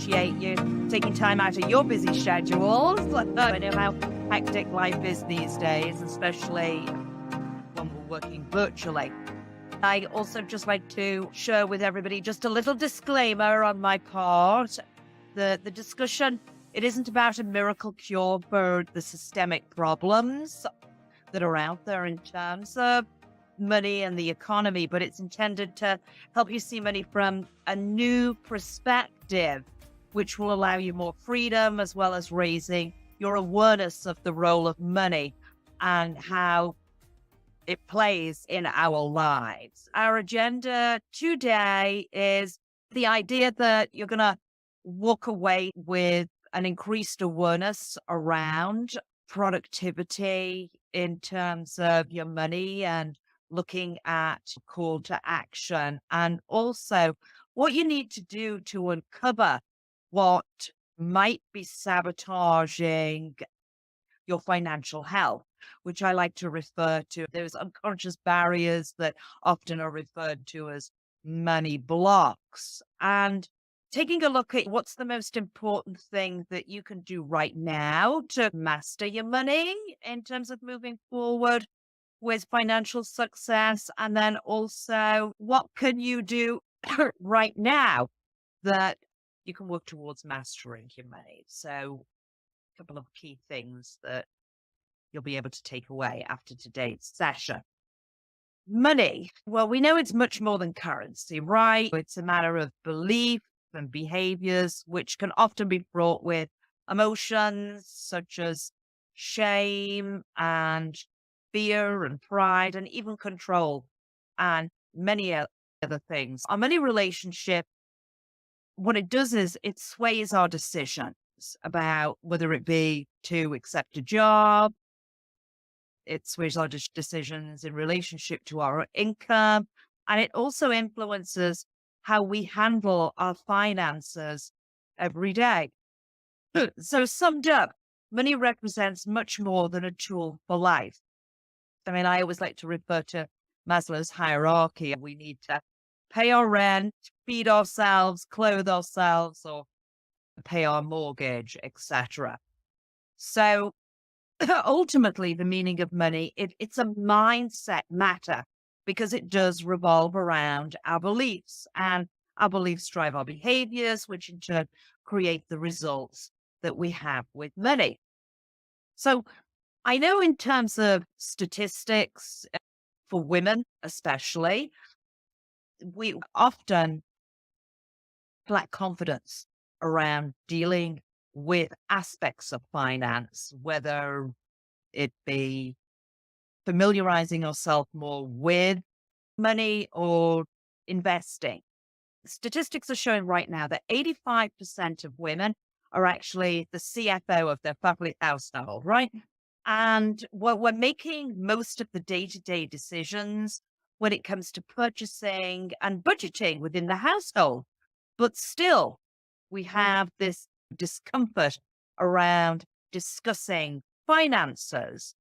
appreciate you taking time out of your busy schedules. I know how hectic life is these days, especially when we're working virtually. I also just like to share with everybody just a little disclaimer on my part. The discussion, it isn't about a miracle cure for the systemic problems that are out there in terms of money and the economy, but it's intended to help you see money from a new perspective, which will allow you more freedom, as well as raising your awareness of the role of money and how it plays in our lives. Our agenda today is the idea that you're going to walk away with an increased awareness around productivity in terms of your money and looking at call to action, and also what you need to do to uncover what might be sabotaging your financial health, which I like to refer to those unconscious barriers that often are referred to as money blocks. And taking a look at what's the most important thing that you can do right now to master your money in terms of moving forward with financial success. And then also, what can you do right now that you can work towards mastering your money? So a couple of key things that you'll be able to take away after today's session. Money. Well, we know it's much more than currency, right? It's a matter of belief and behaviors, which can often be fraught with emotions such as shame and fear and pride and even control and many other things. Our money relationship, what it does is it sways our decisions about whether it be to accept a job. It sways our decisions in relationship to our income, and it also influences how we handle our finances every day. So summed up, money represents much more than a tool for life. I mean, I always like to refer to Maslow's hierarchy. We need to pay our rent, feed ourselves, clothe ourselves, or pay our mortgage, etc. So ultimately, the meaning of money, it's a mindset matter because it does revolve around our beliefs, and our beliefs drive our behaviors, which in turn create the results that we have with money. So I know in terms of statistics for women, especially, we often lack confidence around dealing with aspects of finance, whether it be familiarizing ourselves more with money or investing. Statistics are showing right now that 85% of women are actually the CFO of their family household, right? And we're making most of the day-to-day decisions when it comes to purchasing and budgeting within the household. But still, we have this discomfort around discussing finances.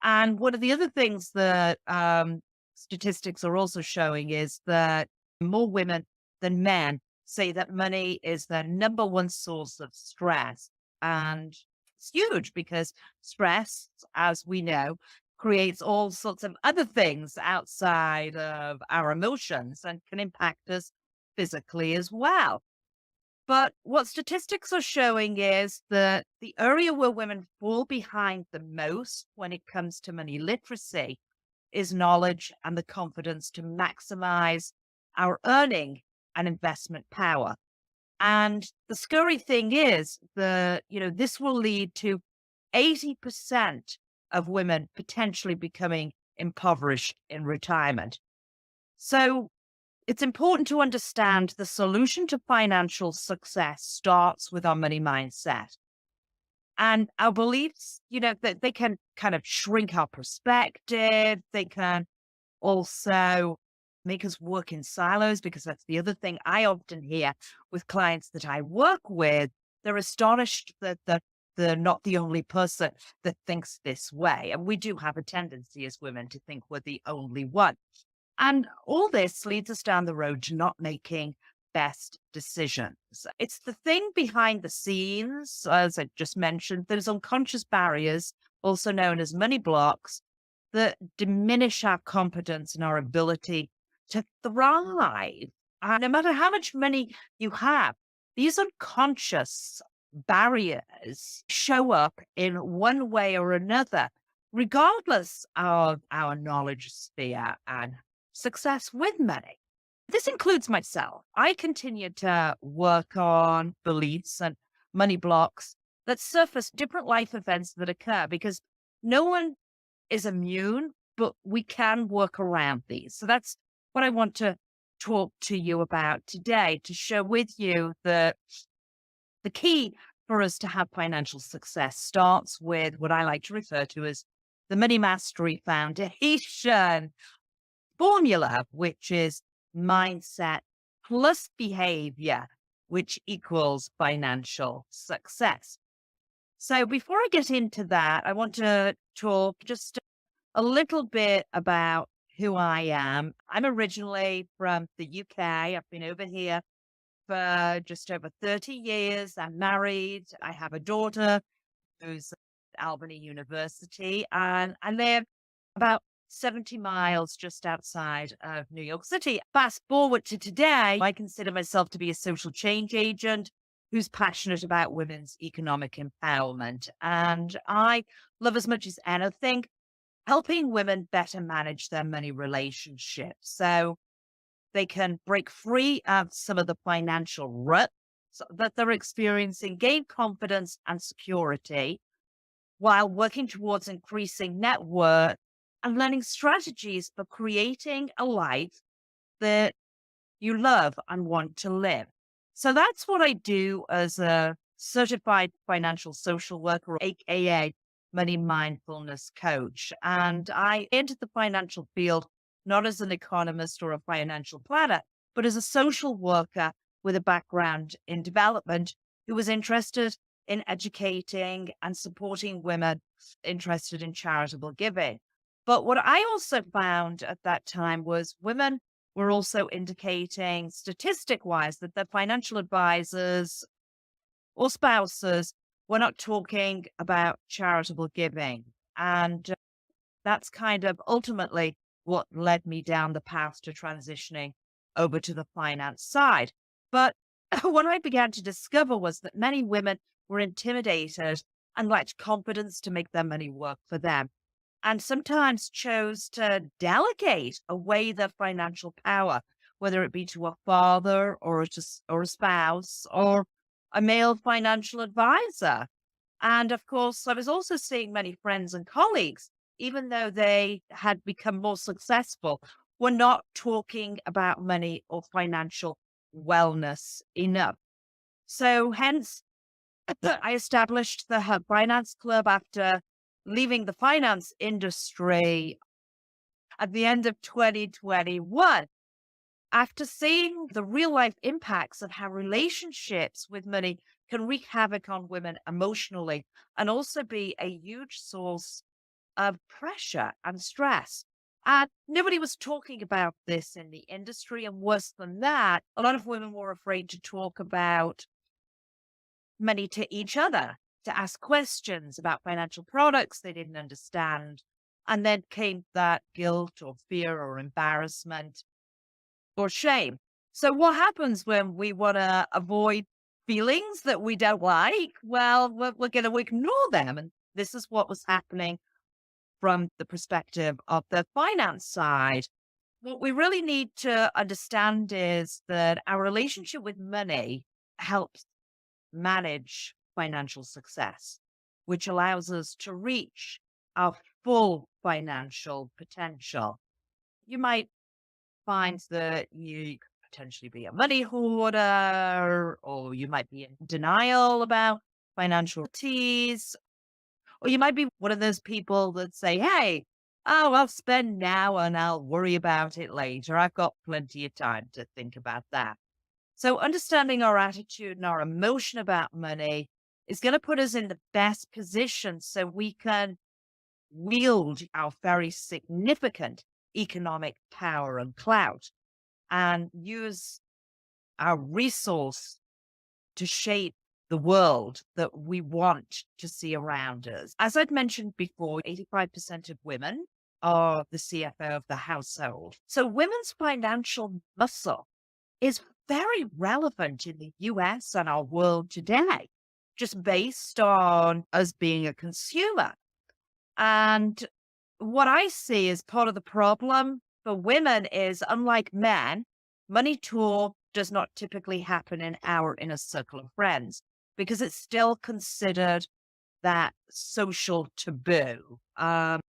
And one of the other things that statistics are also showing is that more women than men say that money is their number one source of stress. And it's huge because stress, as we know, creates all sorts of other things outside of our emotions and can impact us physically as well. But what statistics are showing is that the area where women fall behind the most when it comes to money literacy is knowledge and the confidence to maximize our earning and investment power. And the scary thing is that, this will lead to 80% of women potentially becoming impoverished in retirement. So it's important to understand the solution to financial success starts with our money mindset. And our beliefs, that they can kind of shrink our perspective. They can also make us work in silos, because that's the other thing I often hear with clients that I work with. They're astonished that they're not the only person that thinks this way. And we do have a tendency as women to think we're the only one. And all this leads us down the road to not making best decisions. It's the thing behind the scenes, as I just mentioned, those unconscious barriers, also known as money blocks, that diminish our confidence and our ability to thrive. And no matter how much money you have, these unconscious barriers show up in one way or another, regardless of our knowledge sphere and success with money. This includes myself. I continue to work on beliefs and money blocks that surface different life events that occur because no one is immune, but we can work around these. So that's what I want to talk to you about today, to share with you that the key for us to have financial success starts with what I like to refer to as the Money Mastery Foundation formula, which is mindset plus behavior, which equals financial success. So before I get into that, I want to talk just a little bit about who I am. I'm originally from the UK. I've been over here for just over 30 years. I'm married. I have a daughter who's at Albany University, and I live about 70 miles just outside of New York City. Fast forward to today, I consider myself to be a social change agent who's passionate about women's economic empowerment. And I love as much as anything helping women better manage their money relationships so they can break free of some of the financial rut that they're experiencing, gain confidence and security while working towards increasing net worth and learning strategies for creating a life that you love and want to live. So that's what I do as a certified financial social worker, AKA money mindfulness coach. And I entered the financial field not as an economist or a financial planner, but as a social worker with a background in development who was interested in educating and supporting women interested in charitable giving. But what I also found at that time was women were also indicating statistic wise that their financial advisors or spouses were not talking about charitable giving. And that's kind of ultimately what led me down the path to transitioning over to the finance side. But what I began to discover was that many women were intimidated and lacked confidence to make their money work for them, and sometimes chose to delegate away their financial power, whether it be to a father or or a spouse or a male financial advisor. And of course, I was also seeing many friends and colleagues, even though they had become more successful, were not talking about money or financial wellness enough. So hence, I established the Hub Finance Club after leaving the finance industry at the end of 2021. After seeing the real life impacts of how relationships with money can wreak havoc on women emotionally and also be a huge source of pressure and stress. And nobody was talking about this in the industry. And worse than that, a lot of women were afraid to talk about money to each other, to ask questions about financial products they didn't understand. And then came that guilt or fear or embarrassment or shame. So what happens when we want to avoid feelings that we don't like? Well, we're going to ignore them. And this is what was happening from the perspective of the finance side. What we really need to understand is that our relationship with money helps manage financial success, which allows us to reach our full financial potential. You might find that you could potentially be a money hoarder, or you might be in denial about financial teas, or you might be one of those people that say, hey, oh, I'll spend now and I'll worry about it later. I've got plenty of time to think about that. So understanding our attitude and our emotion about money is going to put us in the best position so we can wield our very significant economic power and clout and use our resource to shape the world that we want to see around us. As I'd mentioned before, 85% of women are the CFO of the household. So women's financial muscle is very relevant in the US and our world today, just based on us being a consumer. And what I see as part of the problem for women is, unlike men, money talk does not typically happen in our inner circle of friends because it's still considered that social taboo. And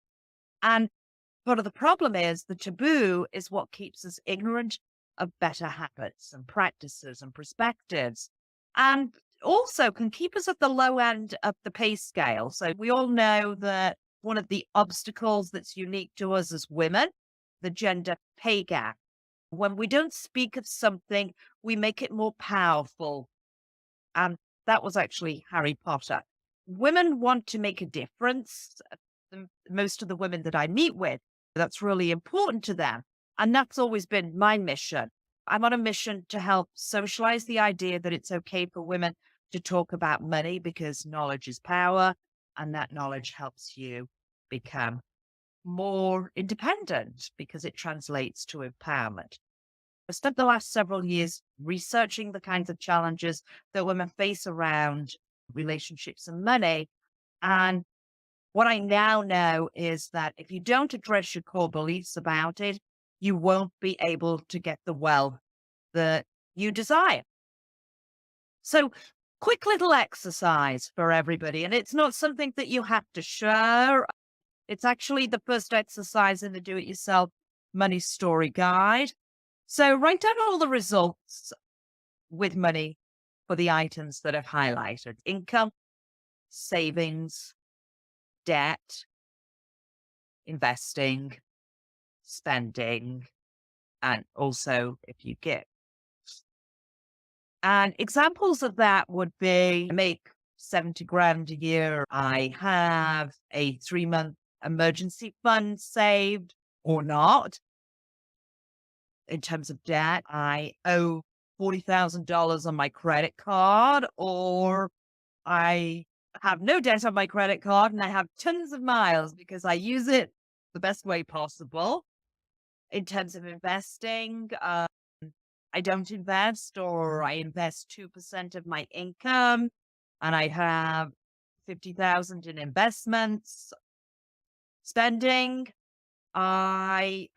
part of the problem is the taboo is what keeps us ignorant of better habits and practices and perspectives, and also can keep us at the low end of the pay scale. So we all know that one of the obstacles that's unique to us as women, the gender pay gap. When we don't speak of something, we make it more powerful. And that was actually Harry Potter. Women want to make a difference. Most of the women that I meet with, that's really important to them. And that's always been my mission. I'm on a mission to help socialize the idea that it's okay for women to talk about money because knowledge is power, and that knowledge helps you become more independent because it translates to empowerment. I spent the last several years researching the kinds of challenges that women face around relationships and money. And what I now know is that if you don't address your core beliefs about it, you won't be able to get the wealth that you desire. So, quick little exercise for everybody. And it's not something that you have to share. It's actually the first exercise in the Do It Yourself Money Story Guide. So, write down all the results with money for the items that I've highlighted: income, savings, debt, investing, spending, and also if you give. And examples of that would be: I make 70 grand a year. I have a 3-month emergency fund saved or not. In terms of debt, I owe $40,000 on my credit card, or I have no debt on my credit card and I have tons of miles because I use it the best way possible. In terms of investing, I don't invest, or I invest 2% of my income, and I have 50,000 in investments. Spending, I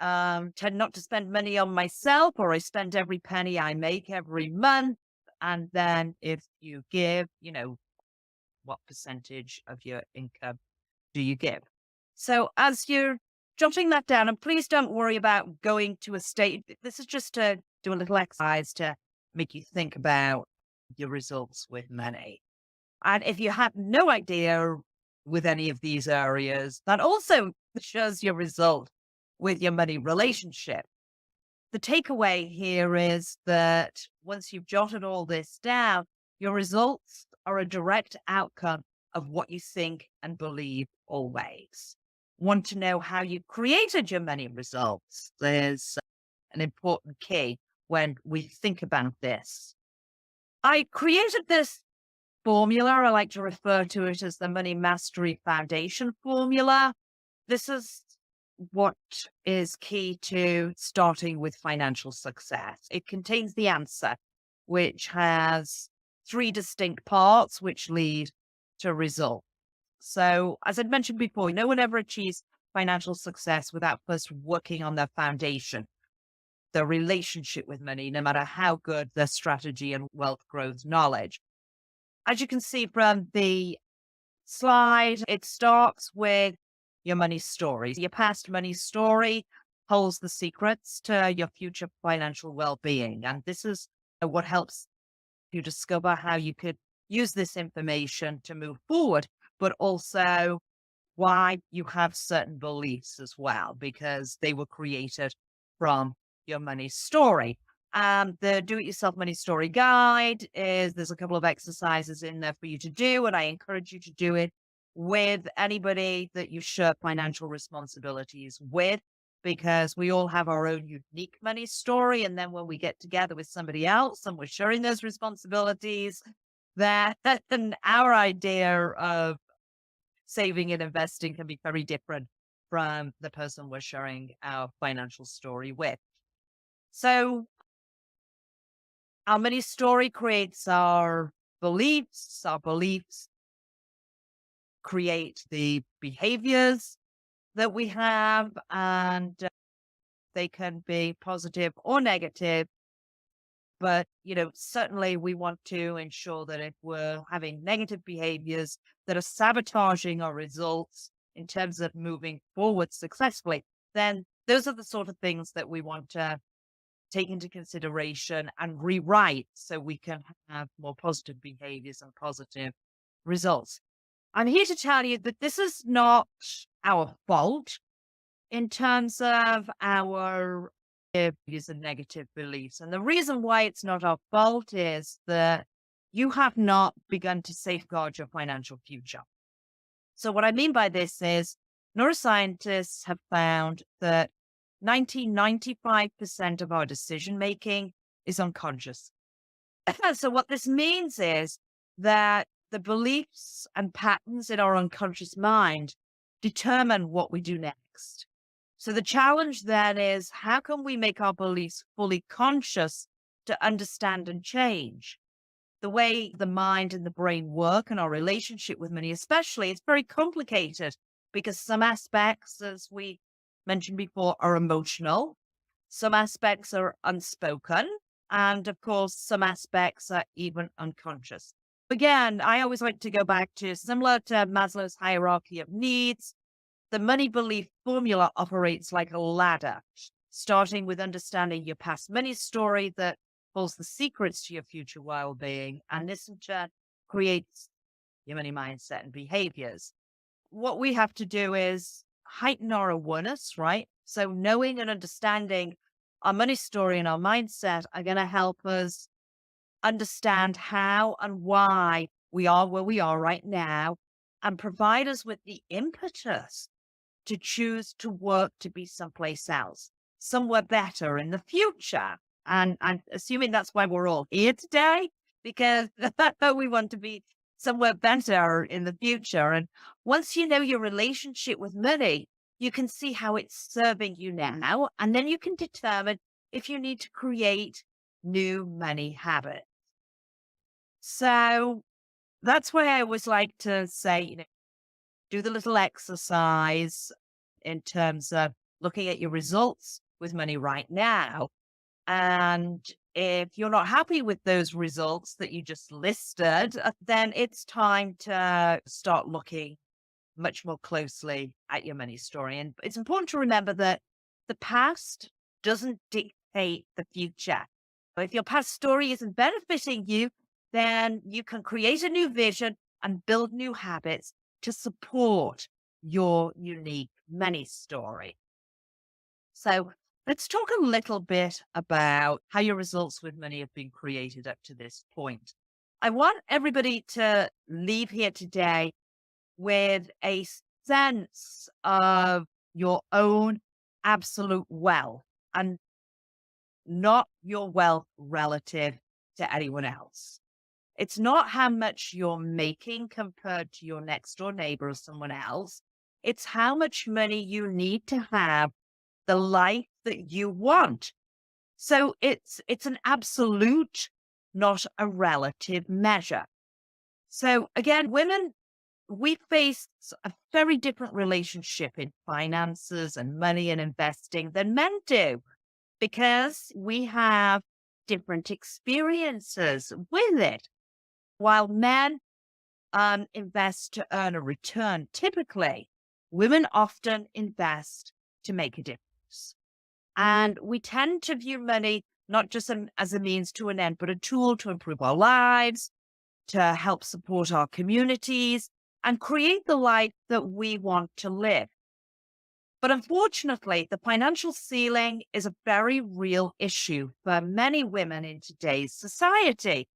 tend not to spend money on myself, or I spend every penny I make every month. And then if you give, what percentage of your income do you give? So as you're jotting that down, and please don't worry about going to a state. This is just to do a little exercise to make you think about your results with money. And if you have no idea with any of these areas, that also shows your result with your money relationship. The takeaway here is that once you've jotted all this down, your results are a direct outcome of what you think and believe always. Want to know how you created your money results? There's an important key when we think about this. I created this formula. I like to refer to it as the Money Mastery Foundation formula. This is what is key to starting with financial success. It contains the answer, which has 3 distinct parts which lead to result. So, as I'd mentioned before, no one ever achieves financial success without first working on their foundation, their relationship with money, no matter how good their strategy and wealth growth knowledge. As you can see from the slide, it starts with your money story. Your past money story holds the secrets to your future financial well-being. And this is what helps you discover how you could use this information to move forward, but also why you have certain beliefs as well, because they were created from your money story. The Do-It-Yourself Money Story Guide there's a couple of exercises in there for you to do, and I encourage you to do it with anybody that you share financial responsibilities with. because we all have our own unique money story. And then when we get together with somebody else and we're sharing those responsibilities, then our idea of saving and investing can be very different from the person we're sharing our financial story with. So our money story creates our beliefs. Our beliefs create the behaviors that we have, and they can be positive or negative. But, certainly we want to ensure that if we're having negative behaviors that are sabotaging our results in terms of moving forward successfully, then those are the sort of things that we want to take into consideration and rewrite so we can have more positive behaviors and positive results. I'm here to tell you that this is not our fault in terms of our views and negative beliefs. And the reason why it's not our fault is that you have not begun to safeguard your financial future. So what I mean by this is neuroscientists have found that 95% of our decision making is unconscious. So what this means is that the beliefs and patterns in our unconscious mind determine what we do next. So the challenge then is, how can we make our beliefs fully conscious to understand and change? The way the mind and the brain work and our relationship with money, especially, it's very complicated because some aspects, as we mentioned before, are emotional. Some aspects are unspoken. And of course, some aspects are even unconscious. Again, I always like to go back to, similar to Maslow's hierarchy of needs, the money belief formula operates like a ladder, starting with understanding your past money story that holds the secrets to your future well-being. And this in turn creates your money mindset and behaviors. What we have to do is heighten our awareness, right? So knowing and understanding our money story and our mindset are going to help us understand how and why we are where we are right now, and provide us with the impetus to choose to work to be someplace else, somewhere better in the future. And I'm assuming that's why we're all here today, because we want to be somewhere better in the future. And once you know your relationship with money, you can see how it's serving you now. And then you can determine if you need to create new money habits. So that's why I always like to say, do the little exercise in terms of looking at your results with money right now. And if you're not happy with those results that you just listed, then it's time to start looking much more closely at your money story. And it's important to remember that the past doesn't dictate the future. If your past story isn't benefiting you, then you can create a new vision and build new habits to support your unique money story. So let's talk a little bit about how your results with money have been created up to this point. I want everybody to leave here today with a sense of your own absolute wealth, and not your wealth relative to anyone else. It's not how much you're making compared to your next door neighbor or someone else. It's how much money you need to have the life that you want. So it's an absolute, not a relative measure. So again, women, we face a very different relationship in finances and money and investing than men do, because we have different experiences with it. While men invest to earn a return, typically, women often invest to make a difference. And we tend to view money not just as a means to an end, but a tool to improve our lives, to help support our communities, and create the life that we want to live. But unfortunately, the financial ceiling is a very real issue for many women in today's society.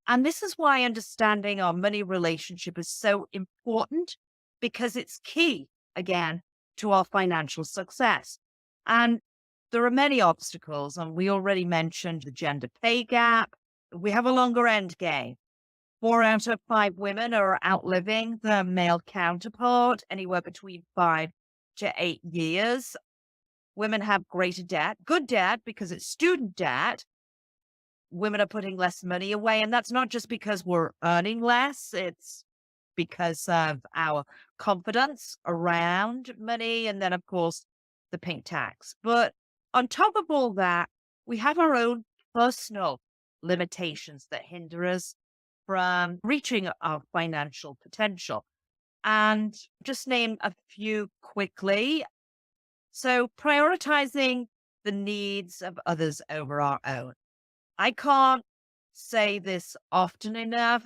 And this is why understanding our money relationship is so important, because it's key, again, to our financial success. And there are many obstacles, and we already mentioned the gender pay gap. We have a longer end game. 4 out of 5 women are outliving their male counterpart, anywhere between 5 to 8 years. Women have greater debt, good debt because it's student debt. Women are putting less money away, and that's not just because we're earning less, it's because of our confidence around money, and then, of course, the pink tax. But on top of all that, we have our own personal limitations that hinder us from reaching our financial potential. And just name a few quickly. So, prioritizing the needs of others over our own. I can't say this often enough.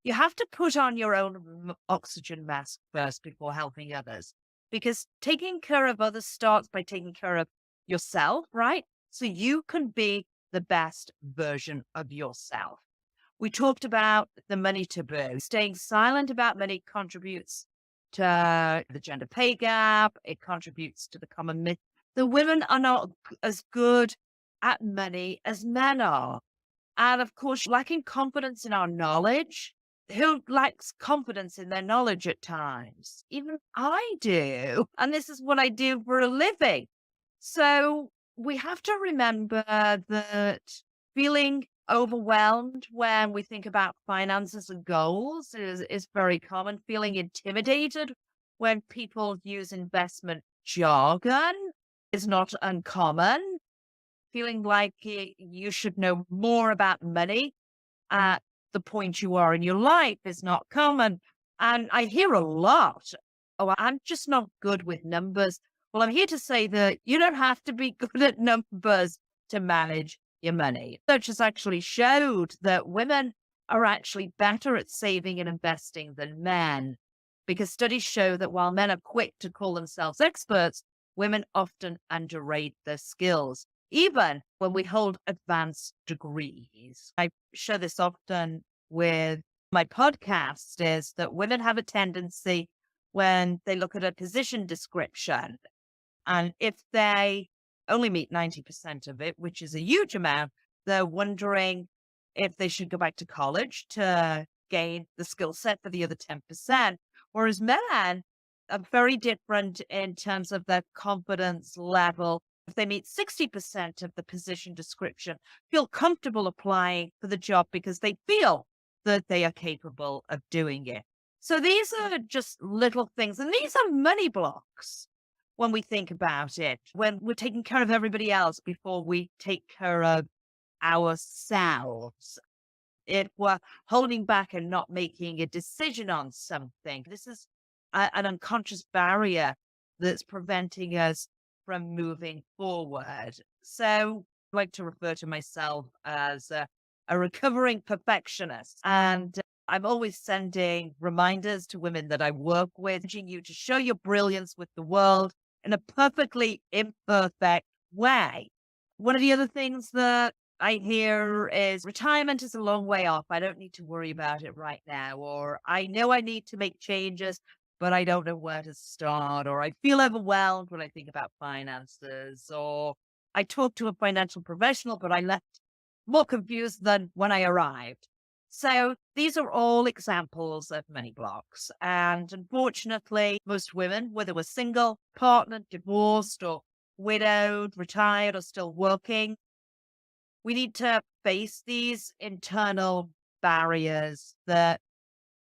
You have to put on your own oxygen mask first before helping others, because taking care of others starts by taking care of yourself, right? So you can be the best version of yourself. We talked about the money taboo. Staying silent about money contributes to the gender pay gap. It contributes to the common myth that women are not as good at money as men are. And of course, lacking confidence in our knowledge. Who lacks confidence in their knowledge at times? Even I do. And this is what I do for a living. So we have to remember that feeling overwhelmed when we think about finances and goals is very common. Feeling intimidated when people use investment jargon is not uncommon. Feeling like you should know more about money at the point you are in your life is not common. And I hear a lot, oh, I'm just not good with numbers. Well, I'm here to say that you don't have to be good at numbers to manage your money. Research has actually showed that women are actually better at saving and investing than men, because studies show that while men are quick to call themselves experts, women often underrate their skills, even when we hold advanced degrees. I share this often with my podcast, is that women have a tendency when they look at a position description, and if they only meet 90% of it, which is a huge amount, they're wondering if they should go back to college to gain the skill set for the other 10%. Whereas men are very different in terms of their confidence level. If they meet 60% of the position description, feel comfortable applying for the job because they feel that they are capable of doing it. So these are just little things, and these are money blocks when we think about it, when we're taking care of everybody else before we take care of ourselves. If we're holding back and not making a decision on something, this is an unconscious barrier that's preventing us from moving forward. So I like to refer to myself as a recovering perfectionist. And I'm always sending reminders to women that I work with, urging you to show your brilliance with the world in a perfectly imperfect way. One of the other things that I hear is retirement is a long way off. I don't need to worry about it right now. Or I know I need to make changes, but I don't know where to start. Or I feel overwhelmed when I think about finances. Or I talked to a financial professional, but I left more confused than when I arrived. So these are all examples of money blocks. And unfortunately, most women, whether we're single, partnered, divorced, or widowed, retired, or still working, we need to face these internal barriers that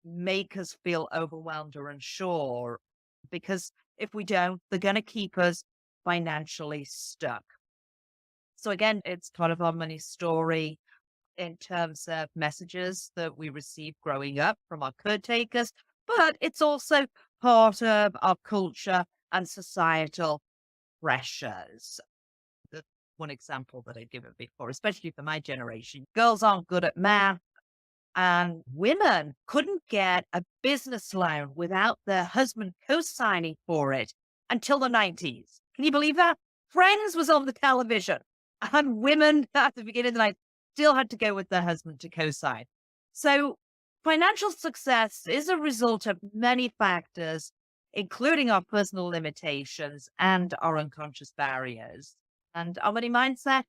make us feel overwhelmed or unsure, because if we don't, they're going to keep us financially stuck. So again, it's part of our money story in terms of messages that we received growing up from our caretakers, but it's also part of our culture and societal pressures. The one example that I've given before, especially for my generation, girls aren't good at math, and women couldn't get a business loan without their husband co-signing for it until the 90s. Can you believe that? Friends was on the television, and women at the beginning of the night still had to go with their husband to co-sign. So financial success is a result of many factors, including our personal limitations and our unconscious barriers. And our money mindset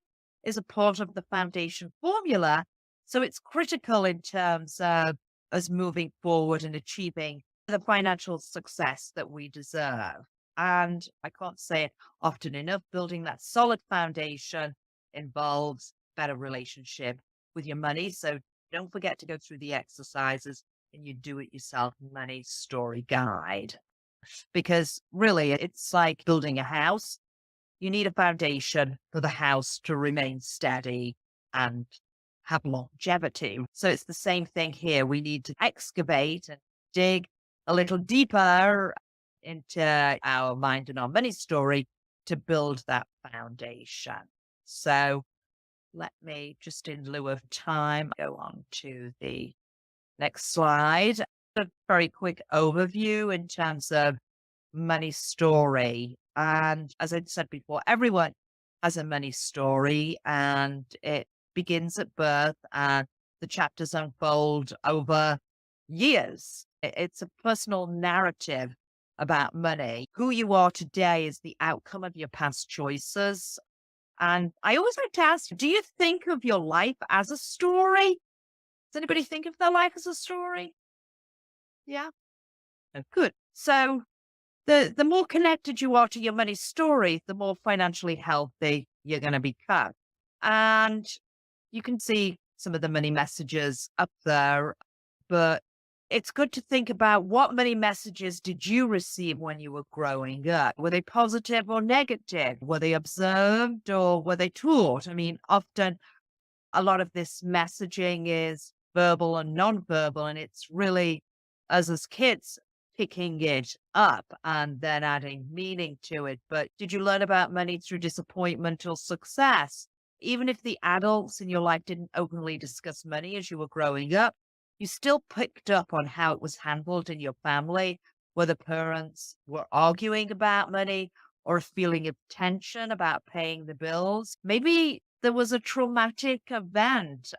is a part of the foundation formula. So it's critical in terms of us moving forward and achieving the financial success that we deserve. And I can't say it often enough, building that solid foundation involves better relationship with your money. So don't forget to go through the exercises in your do it yourself money story guide, because really it's like building a house. You need a foundation for the house to remain steady and have longevity. So it's the same thing here. We need to excavate and dig a little deeper into our mind and our money story to build that foundation. So let me, just in lieu of time, go on to the next slide. A very quick overview in terms of money story. And as I said before, everyone has a money story, and it begins at birth and the chapters unfold over years. It's a personal narrative about money. Who you are today is the outcome of your past choices. And I always like to ask, do you think of your life as a story? Does anybody think of their life as a story? Yeah. Oh, good. So the more connected you are to your money story, the more financially healthy you're going to become. And you can see some of the money messages up there, but it's good to think about, what money messages did you receive when you were growing up? Were they positive or negative? Were they observed or were they taught? I mean, often a lot of this messaging is verbal and non-verbal, and it's really us as kids picking it up and then adding meaning to it. But did you learn about money through disappointment or success? Even if the adults in your life didn't openly discuss money as you were growing up, you still picked up on how it was handled in your family, whether parents were arguing about money or a feeling of tension about paying the bills. Maybe there was a traumatic event.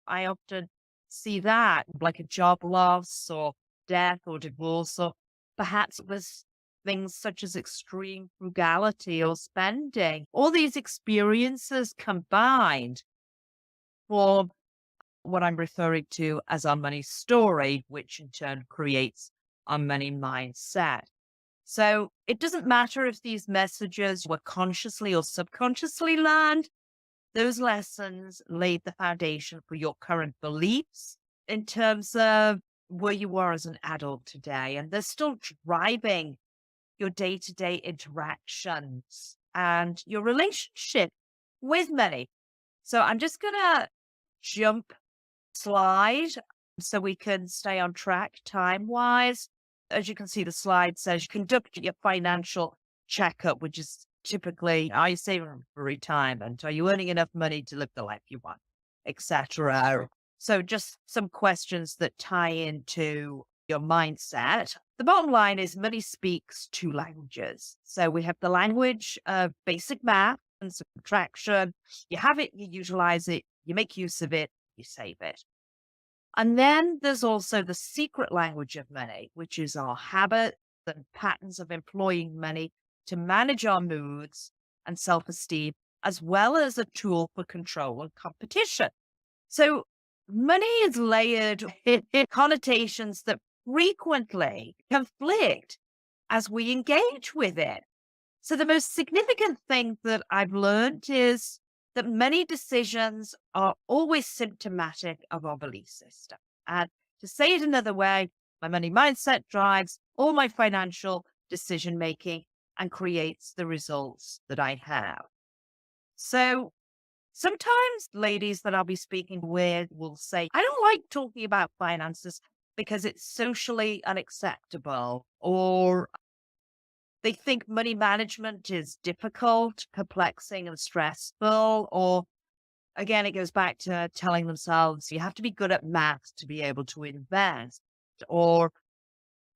I often see that, like a job loss or death or divorce, or perhaps it was things such as extreme frugality or spending. All these experiences combined form what I'm referring to as our money story, which in turn creates our money mindset. So it doesn't matter if these messages were consciously or subconsciously learned. Those lessons laid the foundation for your current beliefs in terms of where you are as an adult today. And they're still driving your day-to-day interactions and your relationship with money. So I'm just going to jump slide so we can stay on track time-wise. As you can see, the slide says conduct your financial checkup, which is typically, are you saving for retirement? Are you earning enough money to live the life you want, etc. So just some questions that tie into your mindset. The bottom line is money speaks two languages. So we have the language of basic math and subtraction. You have it, you utilize it, you make use of it, you save it. And then there's also the secret language of money, which is our habits and patterns of employing money to manage our moods and self-esteem, as well as a tool for control and competition. So money is layered in connotations that frequently conflict as we engage with it. So the most significant thing that I've learned is that many decisions are always symptomatic of our belief system. And to say it another way, my money mindset drives all my financial decision making and creates the results that I have. So sometimes ladies that I'll be speaking with will say, I don't like talking about finances because it's socially unacceptable, or they think money management is difficult, perplexing, and stressful. Or again, it goes back to telling themselves you have to be good at math to be able to invest. Or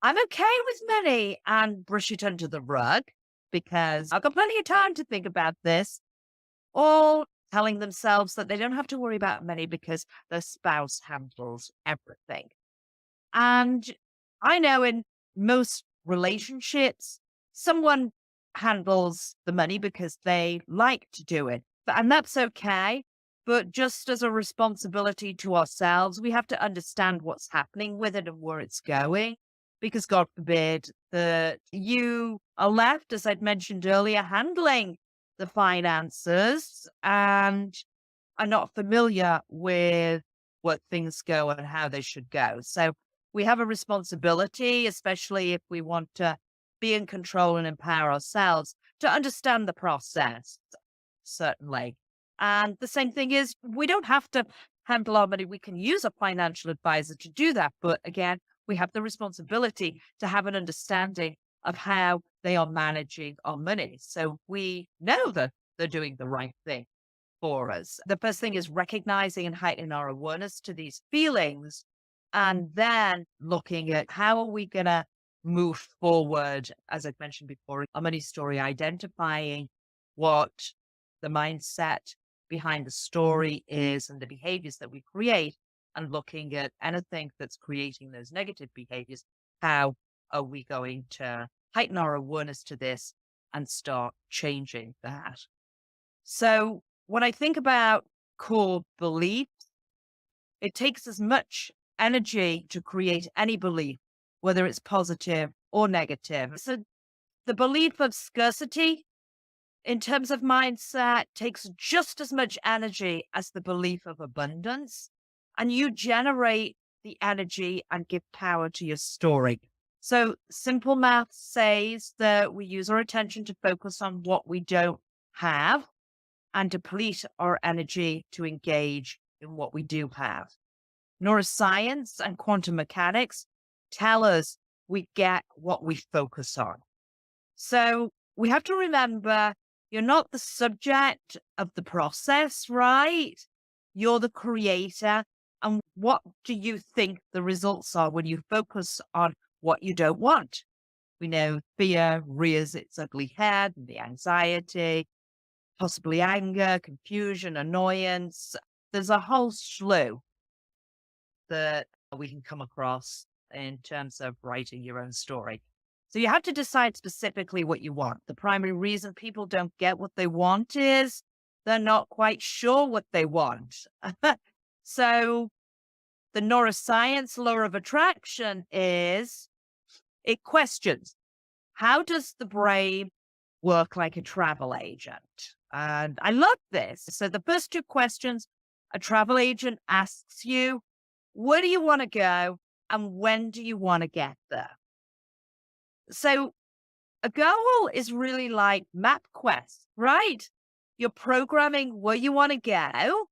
I'm okay with money and brush it under the rug because I've got plenty of time to think about this. Or telling themselves that they don't have to worry about money because their spouse handles everything. And I know in most relationships, someone handles the money because they like to do it, and that's okay. But just as a responsibility to ourselves, we have to understand what's happening with it and where it's going. Because God forbid that you are left, as I'd mentioned earlier, handling the finances and are not familiar with what things go and how they should go. So we have a responsibility, especially if we want to be in control and empower ourselves, to understand the process, certainly. And the same thing is, we don't have to handle our money. We can use a financial advisor to do that. But again, we have the responsibility to have an understanding of how they are managing our money. So we know that they're doing the right thing for us. The first thing is recognizing and heightening our awareness to these feelings, and then looking at how are we going to move forward. As I've mentioned before, our money story, identifying what the mindset behind the story is and the behaviors that we create, and looking at anything that's creating those negative behaviors. How are we going to heighten our awareness to this and start changing that? So when I think about core beliefs, it takes as much energy to create any belief, whether it's positive or negative. So the belief of scarcity in terms of mindset takes just as much energy as the belief of abundance. And you generate the energy and give power to your story. So simple math says that we use our attention to focus on what we don't have and deplete our energy to engage in what we do have. Neuroscience and quantum mechanics tell us we get what we focus on. So we have to remember, you're not the subject of the process, right? You're the creator. And what do you think the results are when you focus on what you don't want? We know fear rears its ugly head, the anxiety, possibly anger, confusion, annoyance. There's a whole slew that we can come across in terms of writing your own story. So you have to decide specifically what you want. The primary reason people don't get what they want is they're not quite sure what they want. So the neuroscience law of attraction is, it questions, how does the brain work like a travel agent? And I love this. So the first two questions a travel agent asks you, where do you want to go and when do you want to get there? So a goal is really like MapQuest, right? You're programming where you want to go.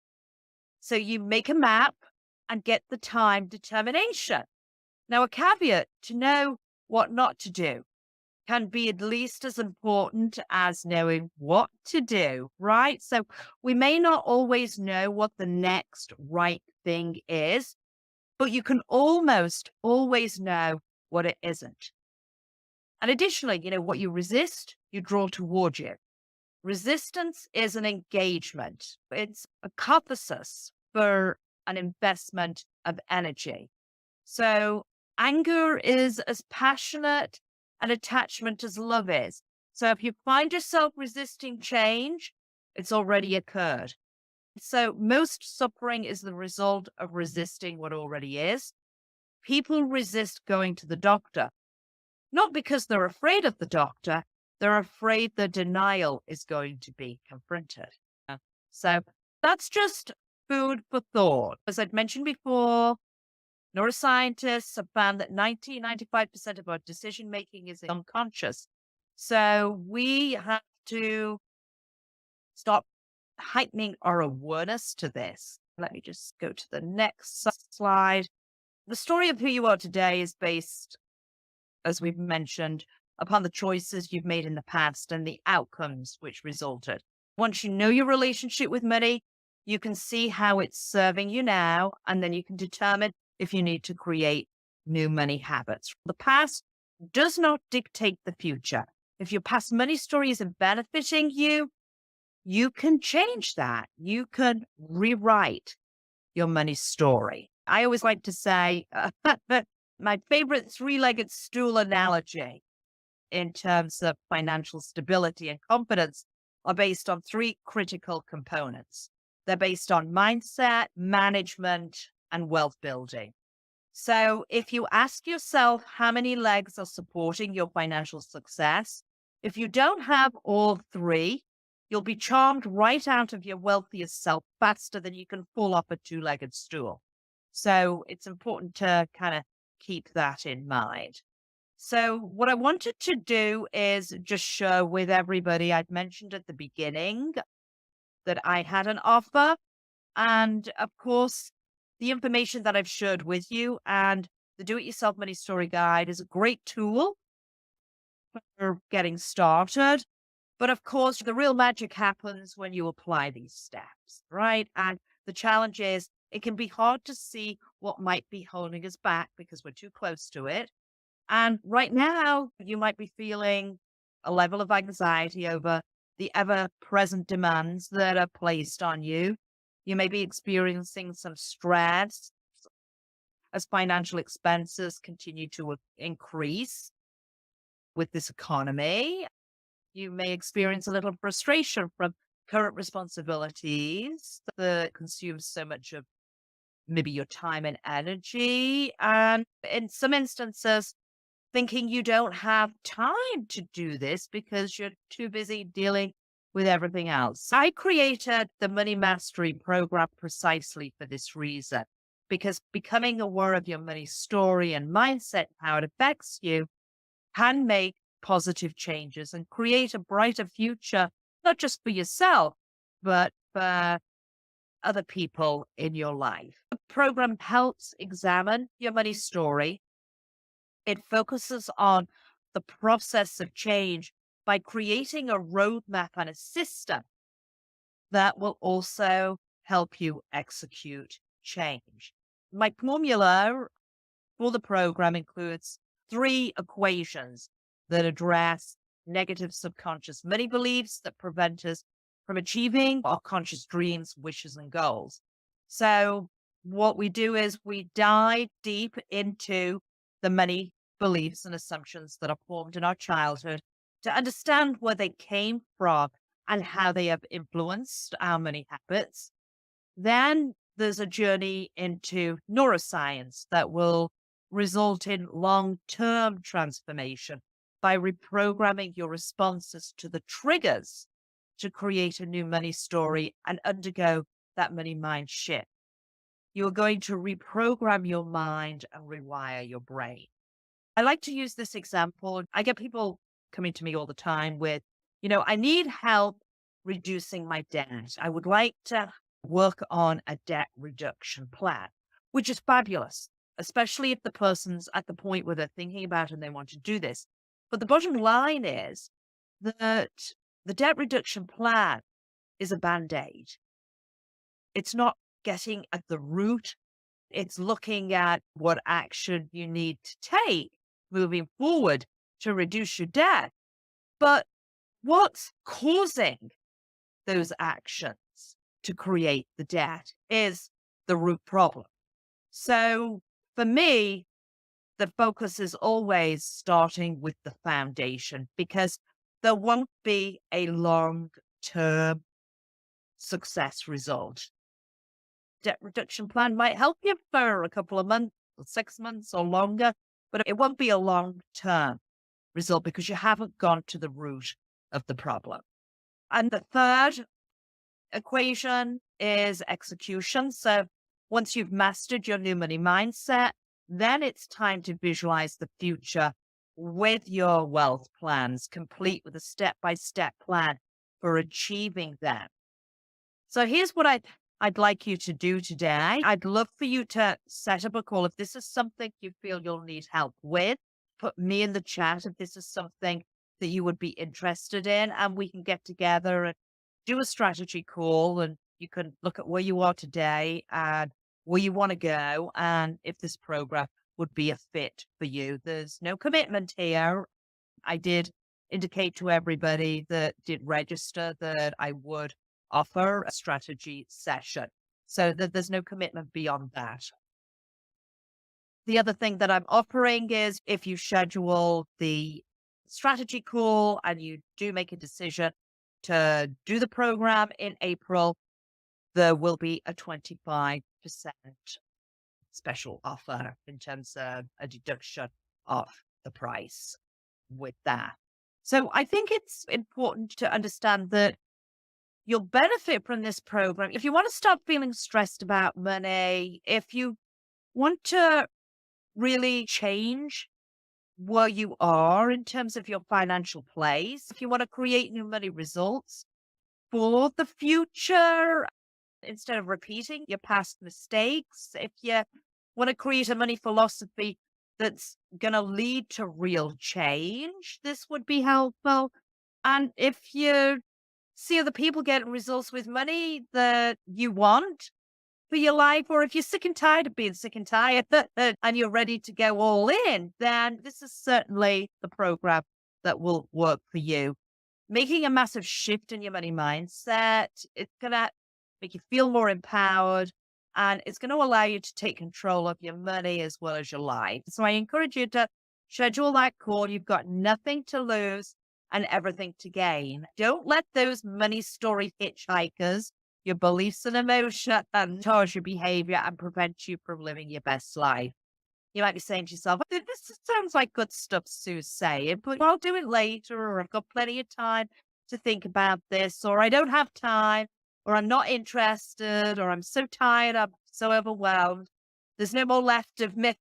So you make a map and get the time determination. Now, a caveat to know what not to do can be at least as important as knowing what to do, right? So we may not always know what the next right thing is, but you can almost always know what it isn't. And additionally, what you resist, you draw toward you. Resistance is an engagement. It's a catharsis for an investment of energy. So anger is as passionate an attachment as love is. So if you find yourself resisting change, it's already occurred. So most suffering is the result of resisting what already is. People resist going to the doctor, not because they're afraid of the doctor, they're afraid the denial is going to be confronted. So that's just food for thought. As I'd mentioned before, neuroscientists have found that 95% of our decision making is unconscious. So we have to stop heightening our awareness to this. Let me just go to the next slide. The story of who you are today is based, as we've mentioned, upon the choices you've made in the past and the outcomes which resulted. Once you know your relationship with money, you can see how it's serving you now, and then you can determine if you need to create new money habits. The past does not dictate the future. If your past money story isn't benefiting you, you can change that. You can rewrite your money story. I always like to say my favorite three-legged stool analogy in terms of financial stability and confidence are based on three critical components. They're based on mindset, management, and wealth building. So if you ask yourself how many legs are supporting your financial success, if you don't have all three, you'll be charmed right out of your wealthiest self faster than you can fall off a two-legged stool. So it's important to kind of keep that in mind. So what I wanted to do is just share with everybody, I'd mentioned at the beginning that I had an offer. And of course, the information that I've shared with you and the Do-It-Yourself Money Story Guide is a great tool for getting started. But of course, the real magic happens when you apply these steps, right? And the challenge is it can be hard to see what might be holding us back because we're too close to it. And right now, you might be feeling a level of anxiety over the ever present demands that are placed on you. You may be experiencing some stress as financial expenses continue to increase with this economy. You may experience a little frustration from current responsibilities that consume so much of maybe your time and energy. And in some instances, thinking you don't have time to do this because you're too busy dealing with everything else. I created the Money Mastery program precisely for this reason, because becoming aware of your money story and mindset, how it affects you, can make positive changes and create a brighter future, not just for yourself, but for other people in your life. The program helps examine your money story. It focuses on the process of change by creating a roadmap and a system that will also help you execute change. My formula for the program includes 3 equations that address negative subconscious money beliefs that prevent us from achieving our conscious dreams, wishes, and goals. So what we do is we dive deep into the money beliefs and assumptions that are formed in our childhood to understand where they came from and how they have influenced our money habits. Then there's a journey into neuroscience that will result in long-term transformation by reprogramming your responses to the triggers to create a new money story and undergo that money mind shift. You're going to reprogram your mind and rewire your brain. I like to use this example. I get people coming to me all the time with, I need help reducing my debt. I would like to work on a debt reduction plan, which is fabulous, especially if the person's at the point where they're thinking about it and they want to do this. But the bottom line is that the debt reduction plan is a band-aid. It's not getting at the root. It's looking at what action you need to take moving forward to reduce your debt. But what's causing those actions to create the debt is the root problem. So for me, the focus is always starting with the foundation, because there won't be a long-term success result. Debt reduction plan might help you for a couple of months, or 6 months or longer, but it won't be a long-term result because you haven't gone to the root of the problem. And the third equation is execution. So once you've mastered your new money mindset, then it's time to visualize the future with your wealth plans, complete with a step-by-step plan for achieving them. So here's what I'd like you to do today. I'd love for you to set up a call. If this is something you feel you'll need help with, put me in the chat if this is something that you would be interested in, and we can get together and do a strategy call, and you can look at where you are today and where you want to go, and if this program would be a fit for you. There's no commitment here. I did indicate to everybody that did register that I would offer a strategy session, so that there's no commitment beyond that. The other thing that I'm offering is if you schedule the strategy call and you do make a decision to do the program in April, there will be a 25% special offer in terms of a deduction of the price with that. So I think it's important to understand that you'll benefit from this program. If you want to stop feeling stressed about money, if you want to really change where you are in terms of your financial place, if you want to create new money results for the future, instead of repeating your past mistakes, if you want to create a money philosophy that's going to lead to real change, this would be helpful. And if you see other people getting results with money that you want for your life, or if you're sick and tired of being sick and tired and you're ready to go all in, then this is certainly the program that will work for you. Making a massive shift in your money mindset, it's going to make you feel more empowered, and it's going to allow you to take control of your money as well as your life. So I encourage you to schedule that call. You've got nothing to lose and everything to gain. Don't let those money story hitchhikers, your beliefs and emotions, cause your behavior and prevent you from living your best life. You might be saying to yourself, this sounds like good stuff Sue's saying, but I'll do it later, or I've got plenty of time to think about this, or I don't have time, or I'm not interested, or I'm so tired, I'm so overwhelmed. There's no more left of me.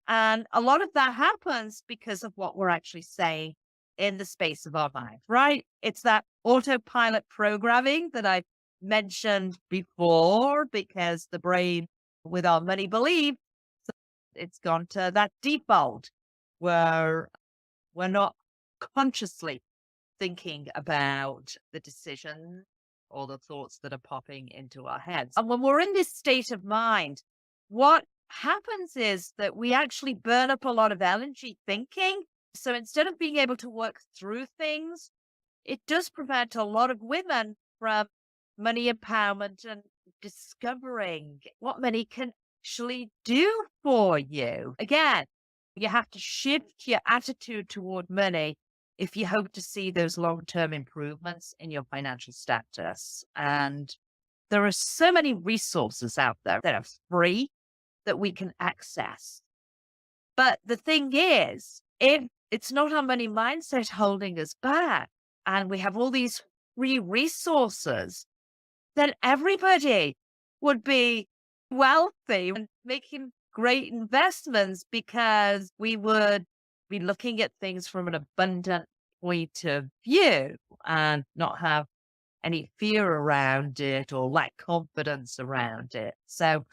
And a lot of that happens because of what we're actually saying in the space of our mind, right? It's that autopilot programming that I mentioned before, because the brain, with our money belief, it's gone to that default where we're not consciously thinking about the decision or the thoughts that are popping into our heads. And when we're in this state of mind, what happens is that we actually burn up a lot of energy thinking. So instead of being able to work through things, it does prevent a lot of women from money empowerment and discovering what money can actually do for you. Again, you have to shift your attitude toward money if you hope to see those long-term improvements in your financial status. And there are so many resources out there that are free that we can access. But the thing is, if it's not our money mindset holding us back, and we have all these free resources, then everybody would be wealthy and making great investments, because we would be looking at things from an abundant point of view and not have any fear around it or lack confidence around it. So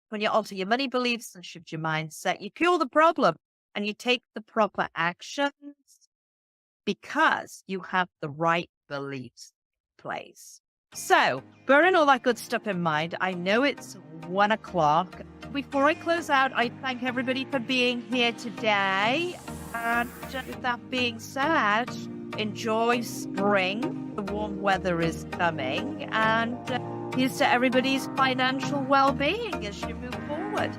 when you alter your money beliefs and shift your mindset, you cure the problem and you take the proper actions because you have the right beliefs in place. So, bearing all that good stuff in mind, I know it's 1 o'clock. Before I close out, I thank everybody for being here today. And with that being said, enjoy spring. The warm weather is coming. And here's to everybody's financial well-being as you move forward.